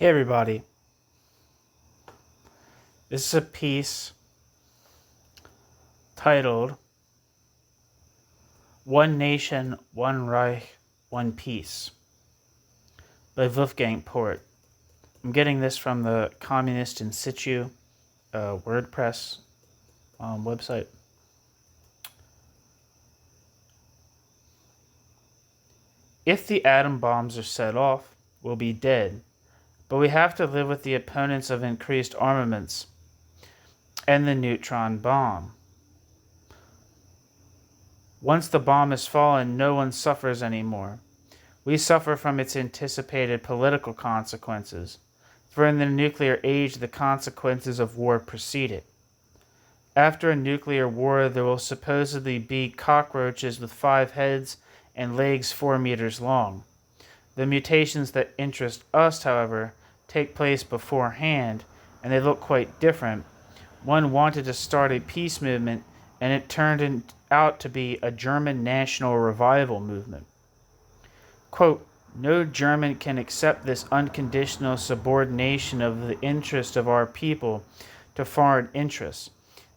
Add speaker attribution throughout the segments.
Speaker 1: Hey everybody, this is a piece titled One Nation, One Reich, One Peace by Wolfgang Pohrt. I'm getting this from the Communist in Situ WordPress website. If the atom bombs are set off, we'll be dead, but we have to live with the opponents of increased armaments and the neutron bomb. Once the bomb has fallen, no one suffers anymore. We suffer from its anticipated political consequences, for in the nuclear age the consequences of war precede it. After a nuclear war, there will supposedly be cockroaches with 5 heads and legs 4 meters long. The mutations that interest us, however, take place beforehand, and they look quite different. One wanted to start a peace movement, and it turned out to be a German national revival movement. Quote, "No German can accept this unconditional subordination of the interest of our people to foreign interests,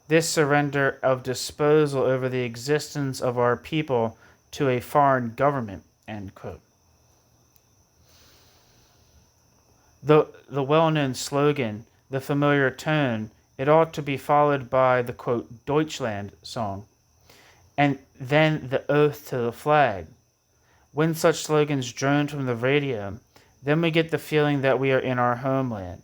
Speaker 1: this surrender of disposal over the existence of our people to a foreign government," end quote. The well-known slogan, the familiar tone, it ought to be followed by the, quote, "Deutschland" song, and then the oath to the flag. When such slogans drone from the radio, then we get the feeling that we are in our homeland.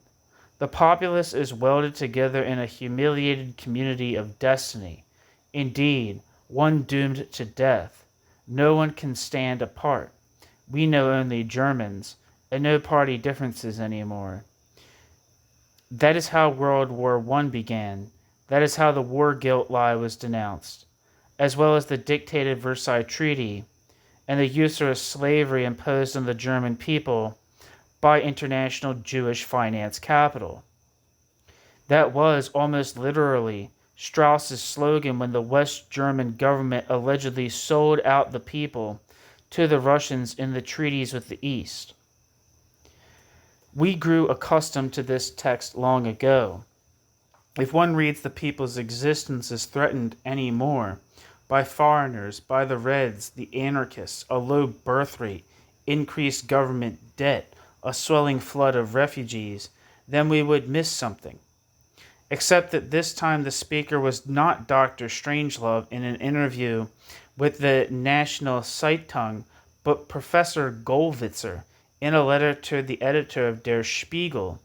Speaker 1: The populace is welded together in a humiliated community of destiny. Indeed, one doomed to death. No one can stand apart. We know only Germans, and no party differences anymore. That is how World War I began. That is how the war guilt lie was denounced, as well as the dictated Versailles Treaty and the usurious slavery imposed on the German people by international Jewish finance capital. That was, almost literally, Strauss's slogan when the West German government allegedly sold out the people to the Russians in the treaties with the East. We grew accustomed to this text long ago. If one reads the people's existence as threatened any more by foreigners, by the Reds, the anarchists, a low birth rate, increased government debt, a swelling flood of refugees, then we would miss something. Except that this time the speaker was not Dr. Strangelove in an interview with the National Zeitung, but Professor Gollwitzer in a letter to the editor of Der Spiegel.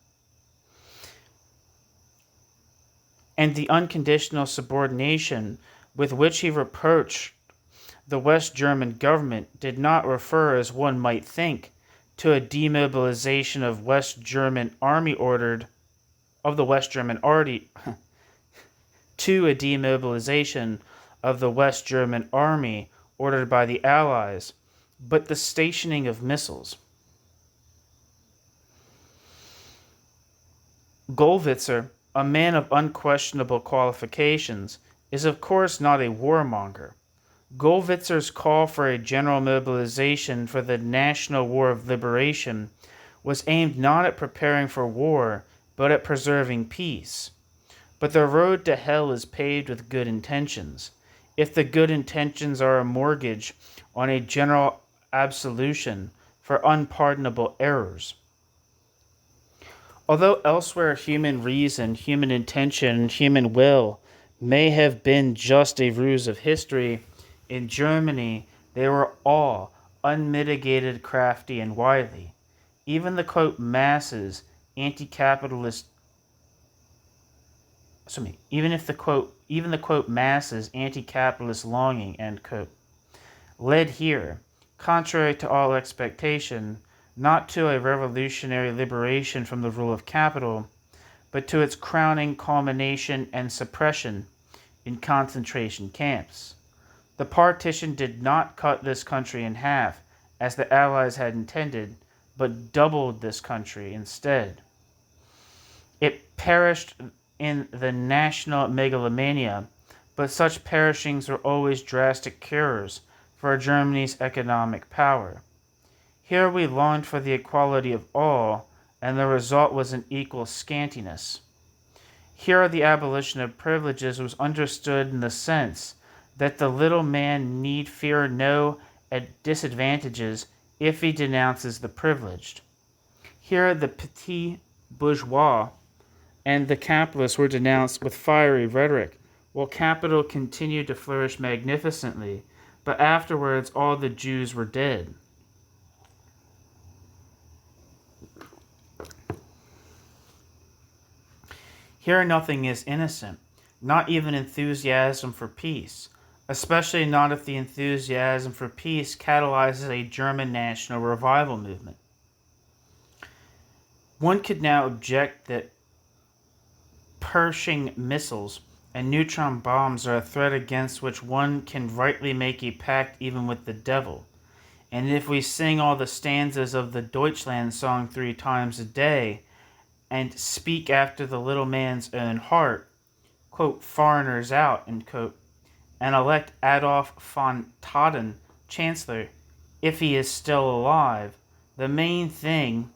Speaker 1: And the unconditional subordination with which he reproached the West German government did not refer, as one might think, to a demobilization of West German army ordered of the West German army to a demobilization of the West German army ordered by the Allies, but the stationing of missiles. Gollwitzer, a man of unquestionable qualifications, is of course not a warmonger. Gollwitzer's call for a general mobilization for the National War of Liberation was aimed not at preparing for war, but at preserving peace. But the road to hell is paved with good intentions. If the good intentions are a mortgage on a general absolution for unpardonable errors. Although elsewhere human reason, human intention, and human will may have been just a ruse of history, in Germany they were all unmitigated, crafty, and wily. Even the, quote, masses, anti-capitalist, even the quote masses, anti-capitalist longing, end quote, led here, contrary to all expectation, not to a revolutionary liberation from the rule of capital, but to its crowning culmination and suppression in concentration camps. The partition did not cut this country in half, as the Allies had intended, but doubled this country instead. It perished in the national megalomania, but such perishings were always drastic cures for Germany's economic power. Here we longed for the equality of all, and the result was an equal scantiness. Here the abolition of privileges was understood in the sense that the little man need fear no disadvantages if he denounces the privileged. Here the petit bourgeois and the capitalists were denounced with fiery rhetoric, while capital continued to flourish magnificently, but afterwards all the Jews were dead. Here nothing is innocent, not even enthusiasm for peace, especially not if the enthusiasm for peace catalyzes a German national revival movement. One could now object that Pershing missiles and neutron bombs are a threat against which one can rightly make a pact even with the devil. And if we sing all the stanzas of the Deutschland song 3 times a day, and speak after the little man's own heart, quote, foreigners out, end quote, and elect Adolf von Taden chancellor, if he is still alive, the main thing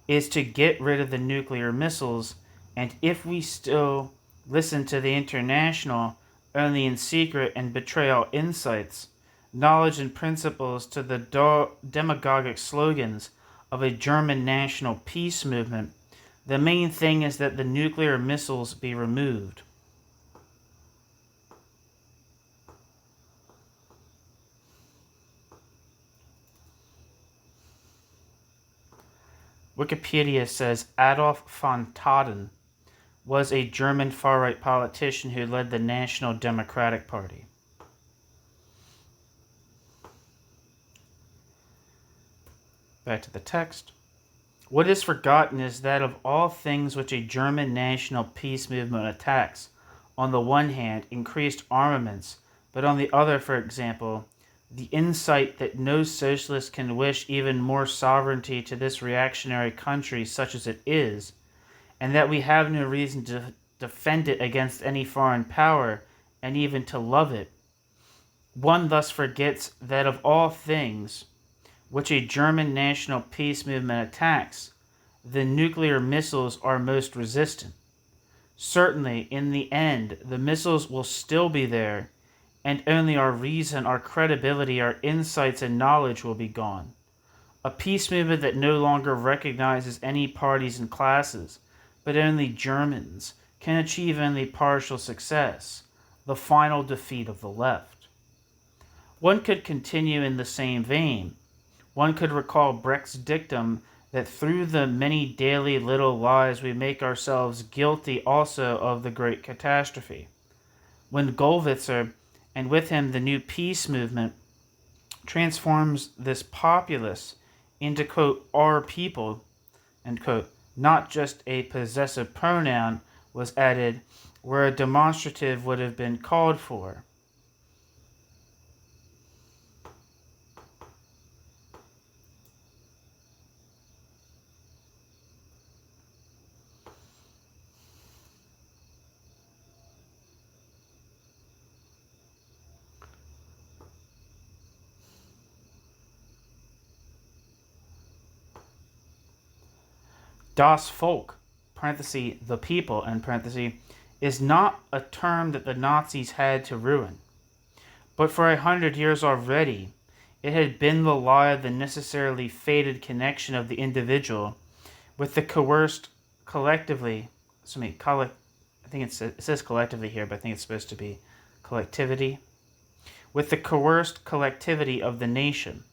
Speaker 1: is to get rid of the nuclear missiles, and if we still listen to the International only in secret and betray our insights, knowledge and principles to the demagogic slogans of a German national peace movement, the main thing is that the nuclear missiles be removed. Wikipedia says Adolf von Taden was a German far-right politician who led the National Democratic Party. Back to the text. What is forgotten is that of all things which a German national peace movement attacks, on the one hand, increased armaments, but on the other, for example, the insight that no socialist can wish even more sovereignty to this reactionary country such as it is, and that we have no reason to defend it against any foreign power, and even to love it, one thus forgets that of all things which a German national peace movement attacks, the nuclear missiles are most resistant. Certainly, in the end, the missiles will still be there, and only our reason, our credibility, our insights and knowledge will be gone. A peace movement that no longer recognizes any parties and classes, but only Germans, can achieve only partial success, the final defeat of the left. One could continue in the same vein. One could recall Brecht's dictum that through the many daily little lies we make ourselves guilty also of the great catastrophe. When Gollwitzer, and with him the new peace movement, transforms this populace into, quote, our people, end quote, not just a possessive pronoun was added where a demonstrative would have been called for. Das Volk, parenthesis, the people, end parenthesis, is not a term that the Nazis had to ruin. But for 100 years already, it had been the lie of the necessarily fated connection of the individual with the coerced collectively, I think it says collectively here, but I think it's supposed to be collectivity, with the coerced collectivity of the nation,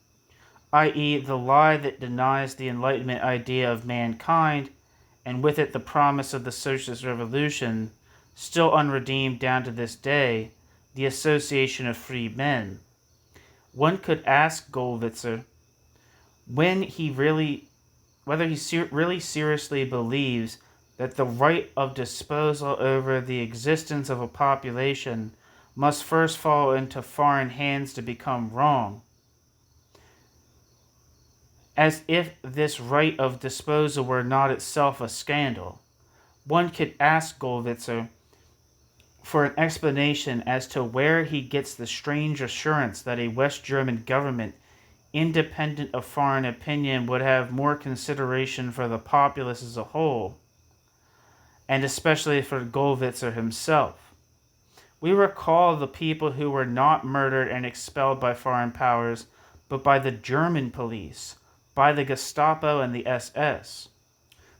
Speaker 1: i.e. the lie that denies the Enlightenment idea of mankind, and with it the promise of the socialist revolution, still unredeemed down to this day, the association of free men. One could ask Gollwitzer whether he really seriously believes that the right of disposal over the existence of a population must first fall into foreign hands to become wrong. As if this right of disposal were not itself a scandal. One could ask Gollwitzer for an explanation as to where he gets the strange assurance that a West German government independent of foreign opinion, would have more consideration for the populace as a whole, and especially for Gollwitzer himself. We recall the people who were not murdered and expelled by foreign powers, but by the German police, by the Gestapo and the SS.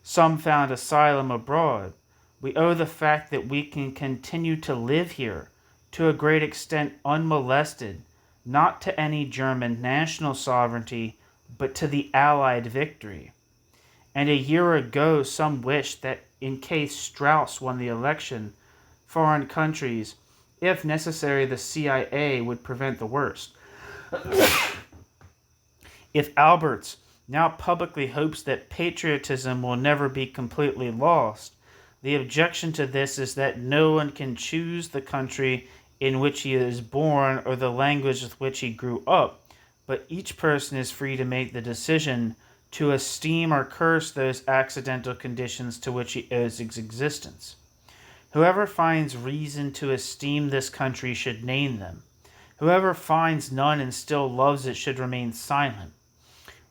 Speaker 1: Some found asylum abroad. We owe the fact that we can continue to live here, to a great extent unmolested, not to any German national sovereignty, but to the Allied victory. And a year ago, some wished that in case Strauss won the election, foreign countries, if necessary, the CIA, would prevent the worst. If Alberts now publicly hopes that patriotism will never be completely lost, the objection to this is that no one can choose the country in which he is born or the language with which he grew up, but each person is free to make the decision to esteem or curse those accidental conditions to which he owes his existence. Whoever finds reason to esteem this country should name them. Whoever finds none and still loves it should remain silent.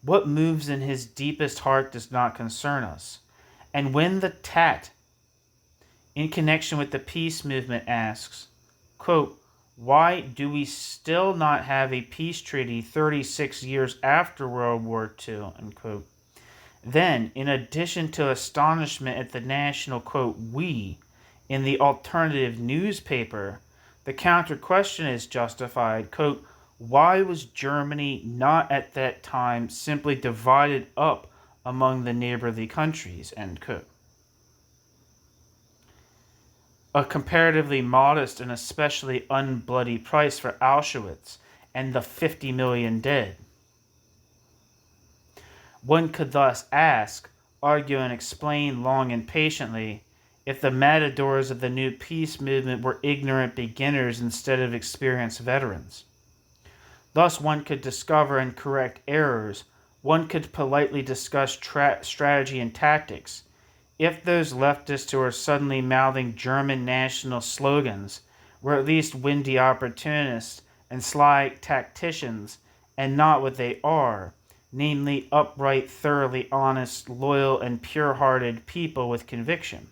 Speaker 1: What moves in his deepest heart does not concern us. And when the Tat, in connection with the peace movement, asks, quote, why do we still not have a peace treaty 36 years after World War II, unquote, then, in addition to astonishment at the national, quote, we, in the alternative newspaper, the counter-question is justified, quote, why was Germany not at that time simply divided up among the neighborly countries, end quote. A comparatively modest and especially unbloody price for Auschwitz and the 50 million dead. One could thus ask, argue, and explain long and patiently if the matadors of the new peace movement were ignorant beginners instead of experienced veterans. Thus one could discover and correct errors. One could politely discuss strategy and tactics. If those leftists who are suddenly mouthing German national slogans were at least windy opportunists and sly tacticians, and not what they are, namely upright, thoroughly honest, loyal, and pure-hearted people with conviction.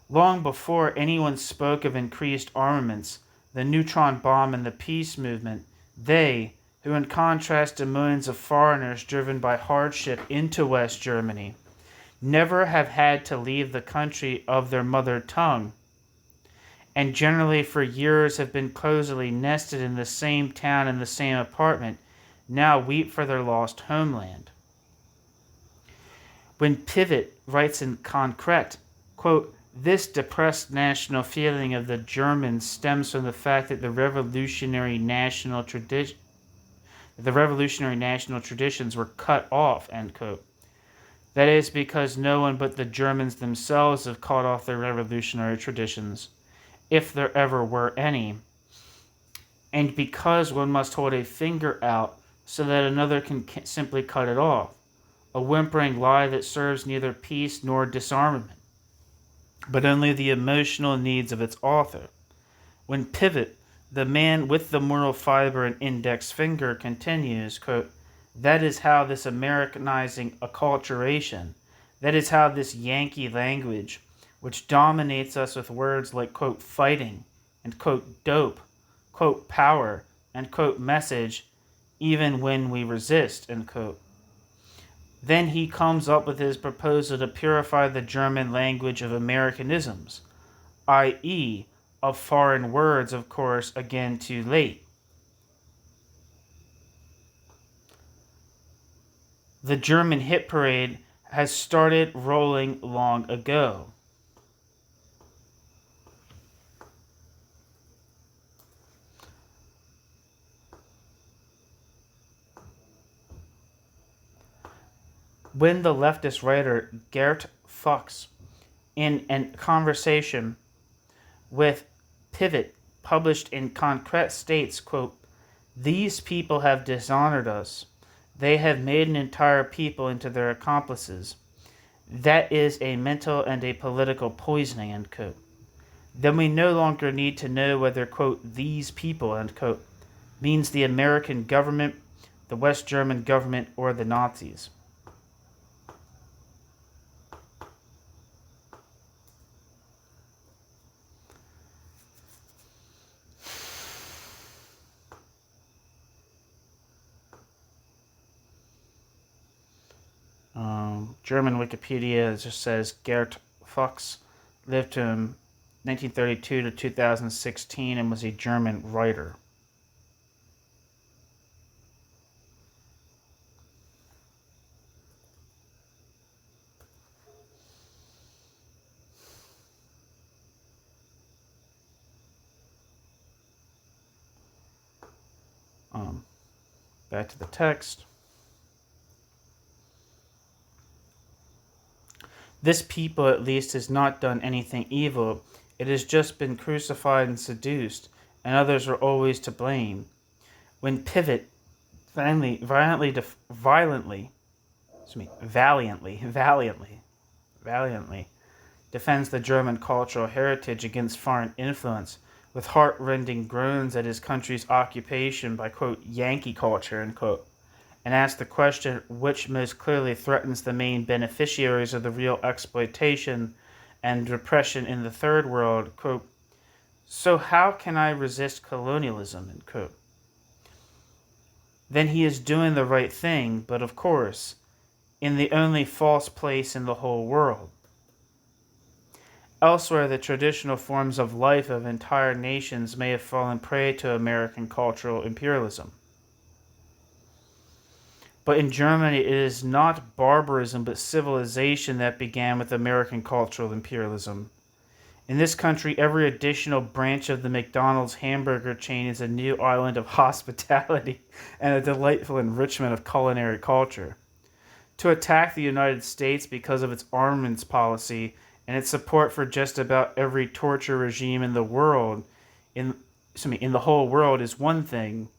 Speaker 1: Long before anyone spoke of increased armaments, the neutron bomb, and the peace movement, they, who in contrast to millions of foreigners driven by hardship into West Germany, never have had to leave the country of their mother tongue, and generally for years have been cozily nested in the same town and the same apartment, now weep for their lost homeland. When Pivet writes in Concret, quote, this depressed national feeling of the Germans stems from the fact that the revolutionary national traditions were cut off, end quote. That is because no one but the Germans themselves have cut off their revolutionary traditions, if there ever were any, and because one must hold a finger out so that another can simply cut it off, a whimpering lie that serves neither peace nor disarmament, but only the emotional needs of its author. When Pivet, the man with the moral fiber and index finger, continues, quote, that is how this Americanizing acculturation, that is how this Yankee language, which dominates us with words like, quote, fighting, and, quote, dope, quote, power, and, quote, message, even when we resist, end quote. Then he comes up with his proposal to purify the German language of Americanisms, i.e., of foreign words, of course, again too late. The German hit parade has started rolling long ago. When the leftist writer Gert Fuchs, in a conversation with Pivet published in Concret, states, quote, these people have dishonored us. They have made an entire people into their accomplices. That is a mental and a political poisoning, end quote. Then we no longer need to know whether, quote, these people, end quote, means the American government, the West German government, or the Nazis. German Wikipedia just says Gerd Fuchs lived from 1932 to 2016 and was a German writer. Back to the text. This people, at least, has not done anything evil. It has just been crucified and seduced, and others are always to blame. When Pivot valiantly defends the German cultural heritage against foreign influence, with heart-rending groans at his country's occupation by, quote, Yankee culture, end quote, and asks the question which most clearly threatens the main beneficiaries of the real exploitation and repression in the Third World, quote, so how can I resist colonialism, end quote. Then he is doing the right thing, but of course, in the only false place in the whole world. Elsewhere, the traditional forms of life of entire nations may have fallen prey to American cultural imperialism. But in Germany, it is not barbarism but civilization that began with American cultural imperialism. In this country, every additional branch of the McDonald's hamburger chain is a new island of hospitality and a delightful enrichment of culinary culture. To attack the United States because of its armaments policy and its support for just about every torture regime in the world, in the whole world, is one thing.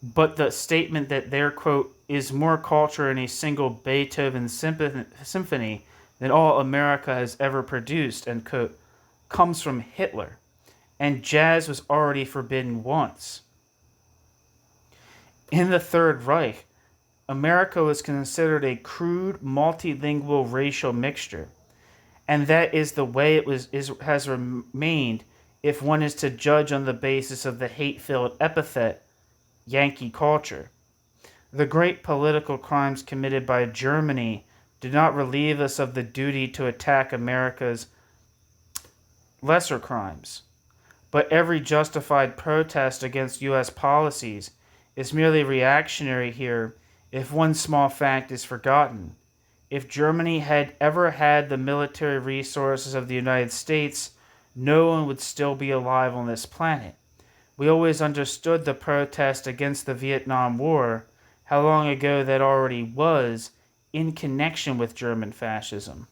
Speaker 1: But the statement that there, quote, is more culture in a single Beethoven symphony than all America has ever produced, end quote, comes from Hitler. And jazz was already forbidden once. In the Third Reich, America was considered a crude, multilingual racial mixture. And that is the way it has remained if one is to judge on the basis of the hate-filled epithet Yankee culture. The great political crimes committed by Germany do not relieve us of the duty to attack America's lesser crimes. But every justified protest against U.S. policies is merely reactionary here if one small fact is forgotten. If Germany had ever had the military resources of the United States, no one would still be alive on this planet. We always understood the protest against the Vietnam War, how long ago that already was, in connection with German fascism.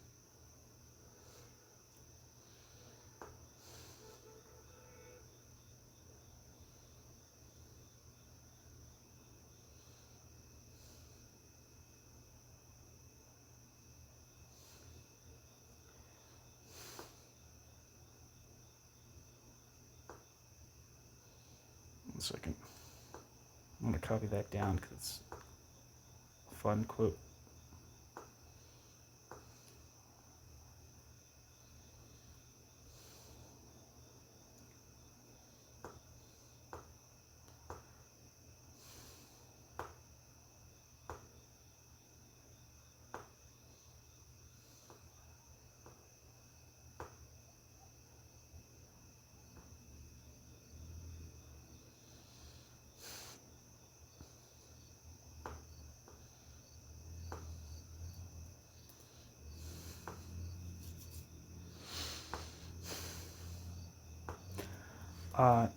Speaker 1: One second. I'm going to copy that down because it's a fun quote.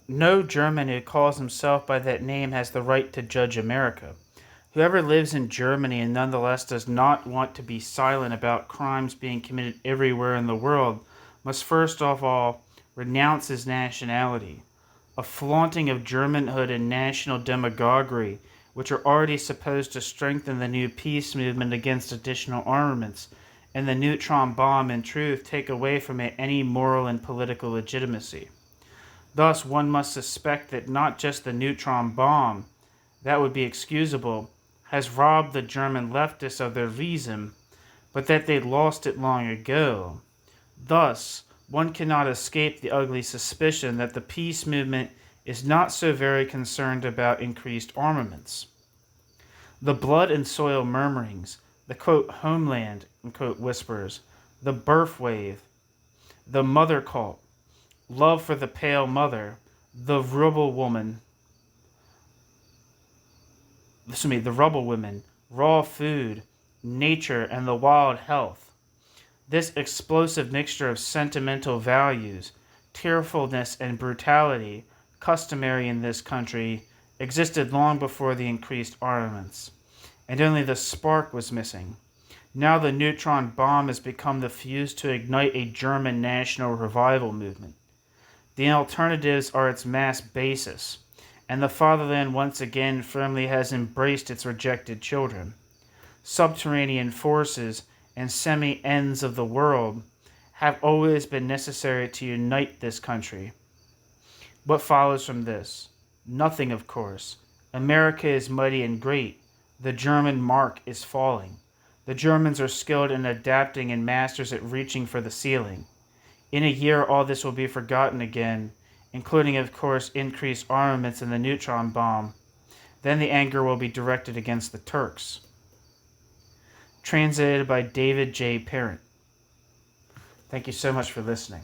Speaker 1: No German who calls himself by that name has the right to judge America. Whoever lives in Germany and nonetheless does not want to be silent about crimes being committed everywhere in the world must first of all renounce his nationality. A flaunting of Germanhood and national demagoguery, which are already supposed to strengthen the new peace movement against additional armaments, and the neutron bomb, in truth, take away from it any moral and political legitimacy. Thus, one must suspect that not just the neutron bomb, that would be excusable, has robbed the German leftists of their reason, but that they lost it long ago. Thus, one cannot escape the ugly suspicion that the peace movement is not so very concerned about increased armaments. The blood and soil murmurings, the quote homeland unquote whispers, the birth wave, the mother cult, love for the pale mother, the rubble woman, the rubble women, raw food, nature, and the wild health. This explosive mixture of sentimental values, tearfulness, and brutality, customary in this country, existed long before the increased armaments, and only the spark was missing. Now the neutron bomb has become the fuse to ignite a German national revival movement. The alternatives are its mass basis, and the fatherland once again firmly has embraced its rejected children. Subterranean forces and semi-ends of the world have always been necessary to unite this country. What follows from this? Nothing, of course. America is mighty and great. The German mark is falling. The Germans are skilled in adapting and masters at reaching for the ceiling. In a year, all this will be forgotten again, including, of course, increased armaments and the neutron bomb. Then the anger will be directed against the Turks. Translated by David J. Parent. Thank you so much for listening.